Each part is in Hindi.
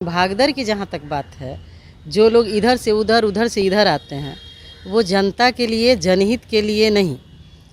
भागदर की जहाँ तक बात है, जो लोग इधर से उधर, उधर से इधर आते हैं, वो जनता के लिए, जनहित के लिए नहीं,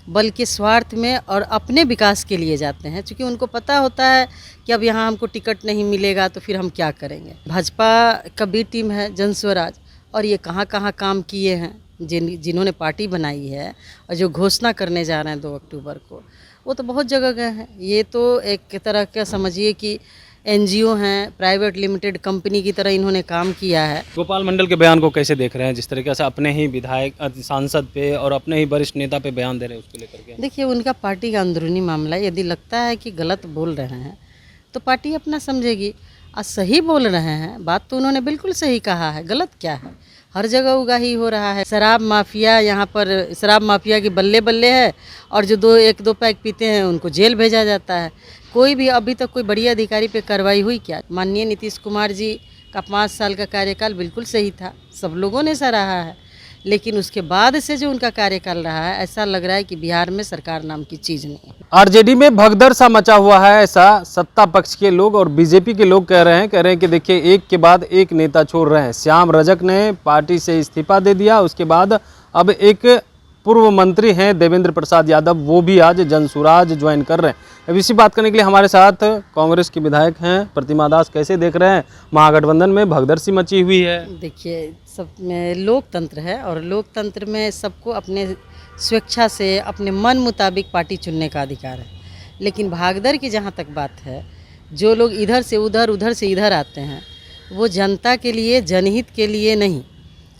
बल्कि स्वार्थ में और अपने विकास के लिए जाते हैं। क्योंकि उनको पता होता है कि अब यहाँ हमको टिकट नहीं मिलेगा तो फिर हम क्या करेंगे। भाजपा का बी टीम है जन स्वराज, और ये कहाँ कहाँ काम किए हैं, जिन्होंने पार्टी बनाई है और जो घोषणा करने जा रहे हैं 2 अक्टूबर को, वो तो बहुत जगह गए हैं। ये तो एक तरह का समझिए कि एनजीओ हैं, प्राइवेट लिमिटेड कंपनी की तरह इन्होंने काम किया है। गोपाल मंडल के बयान को कैसे देख रहे हैं, जिस तरीके से अपने ही विधायक सांसद पे और अपने ही वरिष्ठ नेता पे बयान दे रहे हैं, उसको लेकर के? देखिए, उनका पार्टी का अंदरूनी मामला है। यदि लगता है कि गलत बोल रहे हैं तो पार्टी अपना समझेगी। सही बोल रहे हैं, बात तो उन्होंने बिल्कुल सही कहा है। गलत क्या है? हर जगह उगाही हो रहा है। शराब माफिया, यहाँ पर शराब माफिया की बल्ले बल्ले है, और जो एक दो पैक पीते हैं उनको जेल भेजा जाता है। कोई भी अभी तक कोई बड़ी अधिकारी पे कार्रवाई हुई क्या? माननीय नीतीश कुमार जी का 5 साल का कार्यकाल बिल्कुल सही था, सब लोगों ने सराहा है। लेकिन उसके बाद से जो उनका कार्यकाल रहा है, ऐसा लग रहा है कि बिहार में सरकार नाम की चीज़ नहीं है। आरजेडी में भगदड़ सा मचा हुआ है, ऐसा सत्ता पक्ष के लोग और बीजेपी के लोग कह रहे हैं कि देखिए, एक के बाद एक नेता छोड़ रहे हैं। श्याम रजक ने पार्टी से इस्तीफा दे दिया, उसके बाद अब एक पूर्व मंत्री हैं देवेंद्र प्रसाद यादव, वो भी आज जनसुराज ज्वाइन कर रहे हैं। अब इसी बात करने के लिए हमारे साथ कांग्रेस के विधायक हैं प्रतिमा दास। कैसे देख रहे हैं, महागठबंधन में भगदड़ सी मची हुई है? देखिए, सब में लोकतंत्र है, और लोकतंत्र में सबको अपने स्वेच्छा से अपने मन मुताबिक पार्टी चुनने का अधिकार है। लेकिन भागदर की जहाँ तक बात है, जो लोग इधर से उधर, उधर से इधर आते हैं, वो जनता के लिए, जनहित के लिए नहीं,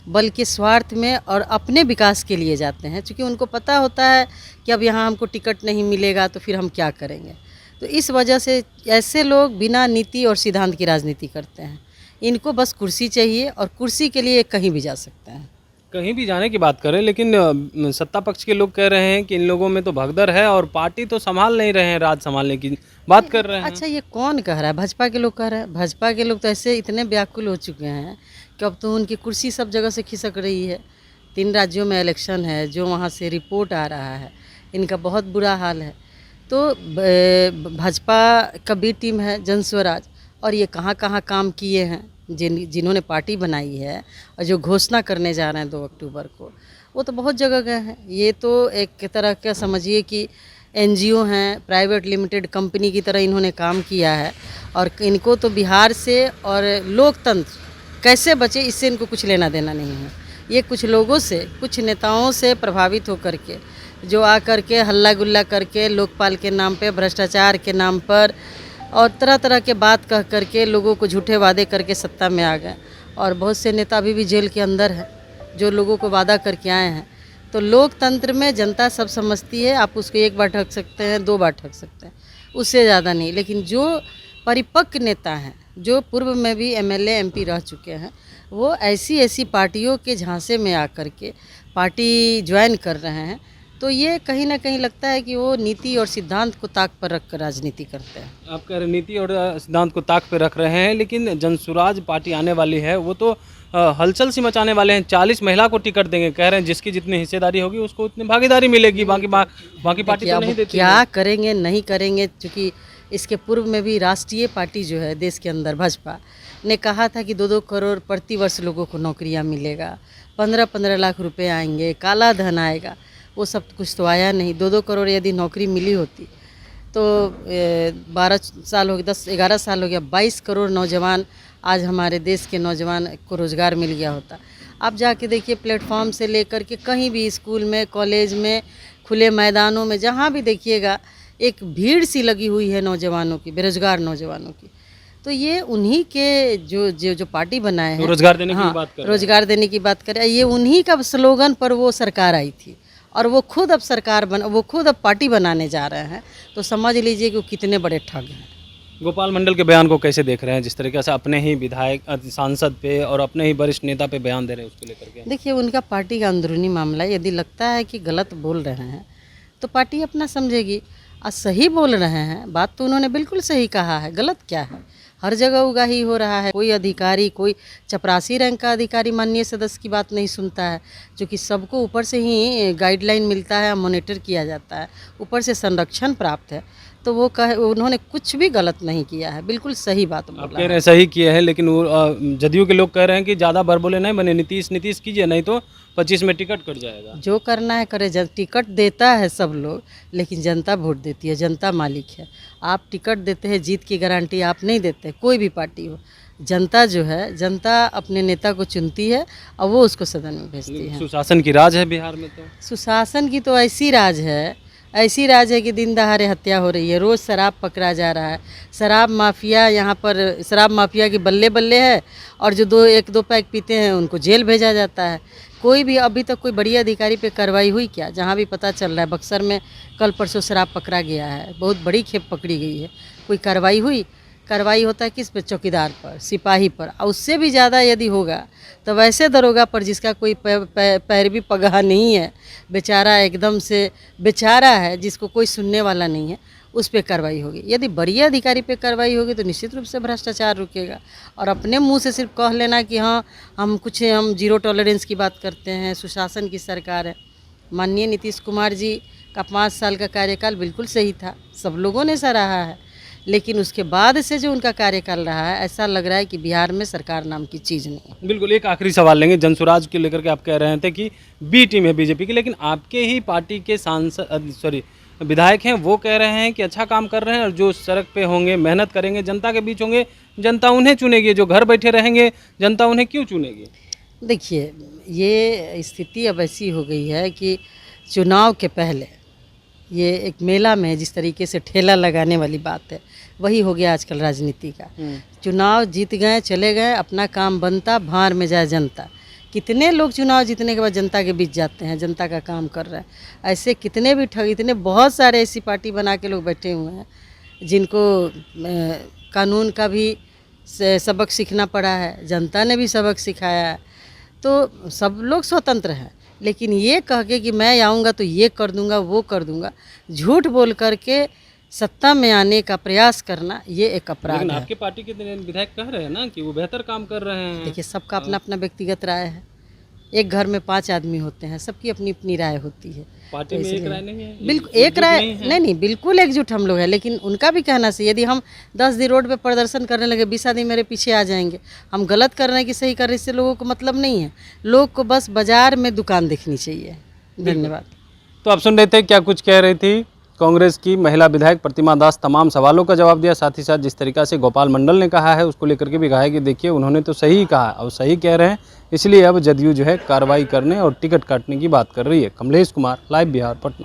बल्कि स्वार्थ में और अपने विकास के लिए जाते हैं। क्योंकि उनको पता होता है कि अब यहाँ हमको टिकट नहीं मिलेगा तो फिर हम क्या करेंगे। तो इस वजह से ऐसे लोग बिना नीति और सिद्धांत की राजनीति करते हैं। इनको बस कुर्सी चाहिए, और कुर्सी के लिए कहीं भी जा सकते हैं। कहीं भी जाने की बात करें, लेकिन सत्ता पक्ष के लोग कह रहे हैं कि इन लोगों में तो भगदड़ है और पार्टी तो संभाल नहीं रहे हैं, राज संभालने की बात कर रहे हैं। अच्छा, ये कौन कह रहा है? भाजपा के लोग कह रहे हैं। भाजपा के लोग तो ऐसे इतने व्याकुल हो चुके हैं कि अब तो उनकी कुर्सी सब जगह से खिसक रही है। 3 राज्यों में इलेक्शन है, जो वहाँ से रिपोर्ट आ रहा है, इनका बहुत बुरा हाल है। तो भाजपा का बी टीम है जन स्वराज, और ये कहाँ कहाँ काम किए हैं, जिन्होंने पार्टी बनाई है और जो घोषणा करने जा रहे हैं 2 अक्टूबर को, वो तो बहुत जगह गए हैं। ये तो एक तरह का समझिए कि एनजीओ हैं, प्राइवेट लिमिटेड कंपनी की तरह इन्होंने काम किया है। और इनको तो बिहार से और लोकतंत्र कैसे बचे, इससे इनको कुछ लेना देना नहीं है। ये कुछ लोगों से, कुछ नेताओं से प्रभावित होकर के, जो आकर के हल्ला गुल्ला करके लोकपाल के नाम पे, भ्रष्टाचार के नाम पर और तरह तरह के बात कह करके लोगों को झूठे वादे करके सत्ता में आ गए। और बहुत से नेता अभी भी जेल के अंदर हैं, जो लोगों को वादा करके आए हैं। तो लोकतंत्र में जनता सब समझती है। आप उसको 1 बार ठग सकते हैं, 2 बार ठग सकते हैं, उससे ज़्यादा नहीं। लेकिन जो परिपक्व नेता हैं, जो पूर्व में भी एमएलए एमपी रह चुके हैं, वो ऐसी ऐसी पार्टियों के झांसे में आकर के पार्टी ज्वाइन कर रहे हैं। तो ये कहीं ना कहीं लगता है कि वो नीति और सिद्धांत को ताक पर रख कर राजनीति करते हैं। आप कह रहे नीति और सिद्धांत को ताक पे रख रहे हैं, लेकिन जनसुराज पार्टी आने वाली है, वो तो हलचल सी मचाने वाले हैं। 40 महिला को टिकट देंगे, कह रहे हैं जिसकी जितनी हिस्सेदारी होगी उसको उतनी भागीदारी मिलेगी। बाकी पार्टी तो नहीं देती। क्या करेंगे, नहीं करेंगे, क्योंकि इसके पूर्व में भी राष्ट्रीय पार्टी जो है देश के अंदर, भाजपा ने कहा था कि 2-2 करोड़ प्रति वर्ष लोगों को नौकरियां मिलेगा, 15-15 लाख रुपए आएंगे, काला धन आएगा। वो सब कुछ तो आया नहीं। 2-2 करोड़ यदि नौकरी मिली होती तो 12 साल हो गए, 10-11 साल हो गया, 22 करोड़ नौजवान, आज हमारे देश के नौजवान को रोज़गार मिल गया होता। आप जाके देखिए, प्लेटफॉर्म से लेकर के कहीं भी, स्कूल में, कॉलेज में, खुले मैदानों में, जहाँ भी देखिएगा एक भीड़ सी लगी हुई है नौजवानों की, बेरोजगार नौजवानों की। तो ये उन्हीं के जो पार्टी बनाए हैं, रोजगार देने की बात कर रोजगार देने की बात करें, ये उन्हीं का स्लोगन पर वो सरकार आई थी, और वो खुद अब वो खुद अब पार्टी बनाने जा रहे हैं। तो समझ लीजिए कि वो कितने बड़े ठग हैं। गोपाल मंडल के बयान को कैसे देख रहे हैं, जिस तरीके से अपने ही विधायक सांसद पे और अपने ही वरिष्ठ नेता पे बयान दे रहे हैं, उसको लेकर के? देखिए, उनका पार्टी का अंदरूनी मामला है। यदि लगता है कि गलत बोल रहे हैं तो पार्टी अपना समझेगी। सही बोल रहे हैं, बात तो उन्होंने बिल्कुल सही कहा है। गलत क्या है? हर जगह उगाही हो रहा है। कोई अधिकारी, कोई चपरासी रैंक का अधिकारी माननीय सदस्य की बात नहीं सुनता है, जो कि सबको ऊपर से ही गाइडलाइन मिलता है, मॉनिटर किया जाता है, ऊपर से संरक्षण प्राप्त है। तो वो उन्होंने कुछ भी गलत नहीं किया है, बिल्कुल सही बात आप बोला कह है। रहे हैं सही किए हैं, लेकिन वो जदयू के लोग कह रहे हैं कि ज़्यादा बड़बोले नहीं बने, नीतीश कीजिए, नहीं तो 25 में टिकट कट जाएगा। जो करना है करे, टिकट देता है सब लोग, लेकिन जनता वोट देती है, जनता मालिक है। आप टिकट देते हैं, जीत की गारंटी आप नहीं देते, कोई भी पार्टी हो। जनता जो है, जनता अपने नेता को चुनती है और वो उसको सदन में भेजती है। सुशासन की राज है बिहार में, तो सुशासन की तो ऐसी राज है कि दिन दहाड़े हत्या हो रही है, रोज़ शराब पकड़ा जा रहा है। शराब माफिया यहाँ पर, शराब माफिया की बल्ले बल्ले है, और जो एक दो पैक पीते हैं उनको जेल भेजा जाता है। कोई भी अभी तक कोई बड़ी अधिकारी पे कार्रवाई हुई क्या? जहाँ भी पता चल रहा है, बक्सर में कल परसों शराब पकड़ा गया है, बहुत बड़ी खेप पकड़ी गई है, कोई कार्रवाई हुई? कार्रवाई होता है किस पे? चौकीदार पर, सिपाही पर, और उससे भी ज़्यादा यदि होगा तो वैसे दरोगा पर जिसका कोई पैरवी पगहा नहीं है, बेचारा एकदम से बेचारा है, जिसको कोई सुनने वाला नहीं है, उस पर कार्रवाई होगी। यदि बड़ी अधिकारी पे कार्रवाई होगी तो निश्चित रूप से भ्रष्टाचार रुकेगा। और अपने मुंह से सिर्फ कह लेना कि हाँ हम जीरो टॉलरेंस की बात करते हैं, सुशासन की सरकार है। माननीय नीतीश कुमार जी का 5 साल का कार्यकाल बिल्कुल सही था, सब लोगों ने सराहा है, लेकिन उसके बाद से जो उनका कार्यकाल रहा है, ऐसा लग रहा है कि बिहार में सरकार नाम की चीज़ नहीं है। बिल्कुल। एक आखिरी सवाल लेंगे, जनसुराज को लेकर के आप कह रहे थे कि बी टीम है बीजेपी की, लेकिन आपके ही पार्टी के विधायक हैं, वो कह रहे हैं कि अच्छा काम कर रहे हैं, और जो सड़क पे होंगे, मेहनत करेंगे, जनता के बीच होंगे, जनता उन्हें चुनेगी। जो घर बैठे रहेंगे, जनता उन्हें क्यों चुनेगी? देखिए, ये स्थिति अब ऐसी हो गई है कि चुनाव के पहले ये एक मेला में जिस तरीके से ठेला लगाने वाली बात है, वही हो गया आजकल राजनीति का। चुनाव जीत गए, चले गए, अपना काम बनता, भाड़ में जाए जनता। कितने लोग चुनाव जीतने के बाद जनता के बीच जाते हैं, जनता का काम कर रहे हैं। ऐसे कितने भी ठग, इतने बहुत सारे ऐसी पार्टी बना के लोग बैठे हुए हैं जिनको कानून का भी सबक सीखना पड़ा है, जनता ने भी सबक सिखाया है। तो सब लोग स्वतंत्र हैं, लेकिन ये कह के कि मैं आऊँगा तो ये कर दूँगा, वो कर दूँगा, झूठ बोल करके सत्ता में आने का प्रयास करना, ये एक अपराध लेकिन है। आपके पार्टी के विधायक कह रहे हैं ना कि वो बेहतर काम कर रहे हैं। देखिए, सबका अपना अपना व्यक्तिगत राय है। एक घर में 5 आदमी होते हैं, सबकी अपनी अपनी राय होती है। पार्टी में एक राय नहीं है, बिल्कुल एक राय नहीं, बिल्कुल एकजुट हम लोग हैं, लेकिन उनका भी कहना सही। यदि हम 10 दिन रोड पे प्रदर्शन करने लगे, 20 आदमी मेरे पीछे आ जाएंगे, हम गलत कर रहे हैं कि सही कर रहे हैं, इससे लोगों को मतलब नहीं है। लोग को बस बाजार में दुकान देखनी चाहिए। धन्यवाद। तो आप सुन रहे थे क्या कुछ कह रही थी कांग्रेस की महिला विधायक प्रतिमा दास। तमाम सवालों का जवाब दिया, साथ ही साथ जिस तरीका से गोपाल मंडल ने कहा है उसको लेकर के भी कहा है कि देखिए उन्होंने तो सही कहा और सही कह रहे हैं, इसलिए अब जदयू जो है कार्रवाई करने और टिकट काटने की बात कर रही है। कमलेश कुमार, लाइव बिहार, पटना।